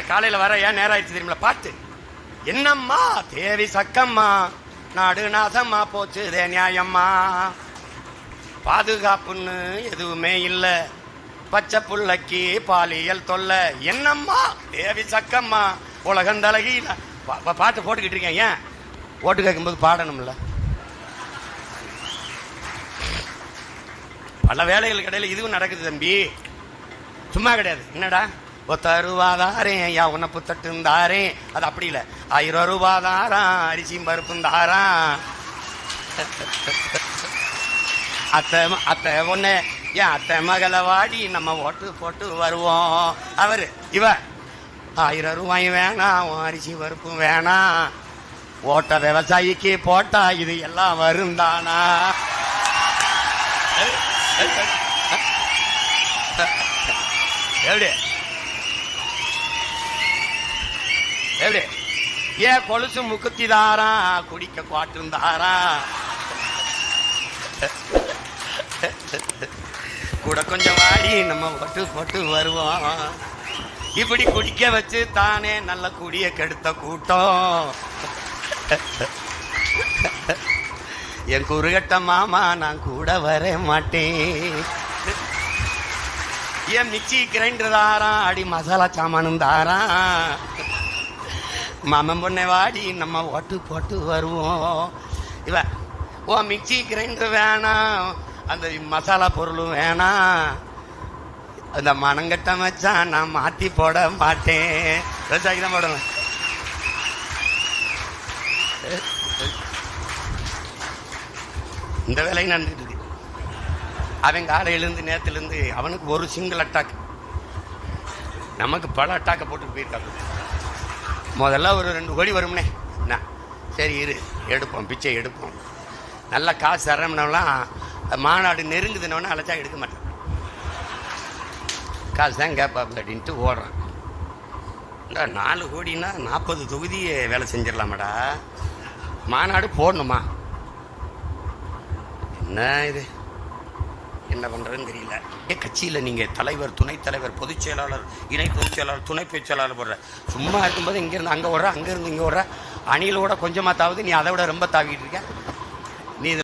காலையில வர ஏன் நேரம் ஆயிடுச்சு தெரியுமில பாட்டு. என்னம்மா தேவி சக்கம்மா நாடு நாசம்மா போச்சுதே நியாயம்மா. பாதுகாப்புன்னு எதுவுமே இல்ல, பச்சை புள்ளைக்கு பாலியல் தொல்லை. என்னம்மா தேவி சக்கம்மா உலகம் தலகில பாட்டு போட்டுக்கிட்டு இருக்கேன். ஏன் ஓட்டு கேட்கும்போது பாடணும்ல. பல வேலைகளுக்கு இடையில இதுவும் நடக்குது தம்பி, சும்மா கிடையாது. என்னடா ஒத்தருவாதாரேன் ஐயா உனப்பு தட்டுந்தாரேன், அது அப்படி இல்லை. 1000 ரூபாதாரான் அரிசியும் பருப்பும் தாரான். அத்தை ஒண்ணு ஏன் அத்தை மகளை வாடி நம்ம ஓட்டு போட்டு வருவோம். அவரு இவ 1000 ரூபாயும் வேணாம், அரிசி பருப்பும் வேணாம், ஓட்ட விவசாயிக்கு போட்டா இது எல்லாம் வரும் தானா. எப்படி எப்படி ஏன் கொலுசு முக்குத்தி தாரா குடிக்க குவாட்டும் தாரா, கூட கொஞ்சம் வாடி நம்ம போட்டு போட்டு வருவோம். இப்படி குடிக்க வச்சு தானே நல்ல குடிய கெடுத்த கூட்டம். என் குறுகட்ட மாமா நான் கூட வர மாட்டேன். என் மிக்சி கிரைண்டர் தாரான், அடி மசாலா சாமானும் தாரான். மாமன் பொண்ணை வாடி நம்ம ஓட்டு போட்டு வருவோம். இவ ஓ மிக்சி கிரைண்டர் வேணாம், அந்த மசாலா பொருளும் வேணாம், அந்த மனங்கட்ட மச்சான் நான் மாற்றி போட மாட்டேன். விவசாயி தான் போடணும். இந்த வேலையும் நடந்துட்டு இருக்கு. அவன் காலையிலேருந்து நேரத்துலேருந்து அவனுக்கு ஒரு சிங்கிள் அட்டாக், நமக்கு பல அட்டாக்கை போட்டு போயிருக்காங்க. முதல்ல ஒரு 2 கோடி வரும்னே, என்ன சரி இரு எடுப்போம், பிச்சை எடுப்போம், நல்ல காசு தரம்னவெல்லாம் மாநாடு நெருங்குதுனவனா அழைச்சா எடுக்க மாட்டேன், காசு தான் கேட்பாப்புல அப்படின்ட்டு ஓடுறான். இல்லை 4 கோடின்னா 40 தொகுதியை வேலை செஞ்சிடலாமாடா, மாநாடு போடணுமா? என்ன இது, என்ன பண்ணுறதுன்னு தெரியல. கட்சியில் நீங்கள் தலைவர், துணைத் தலைவர், பொதுச் செயலாளர், இணை பொதுச் செயலாளர், துணை பொதுச் செயலாளர் போடுற, சும்மா இருக்கும்போது இங்கேருந்து அங்கே ஓடுற, அங்கேருந்து இங்கே ஓடுற, அணிலோட கொஞ்சமாக தாவது, நீ அதை விட ரொம்ப தாவிக்கிட்டு இருக்க.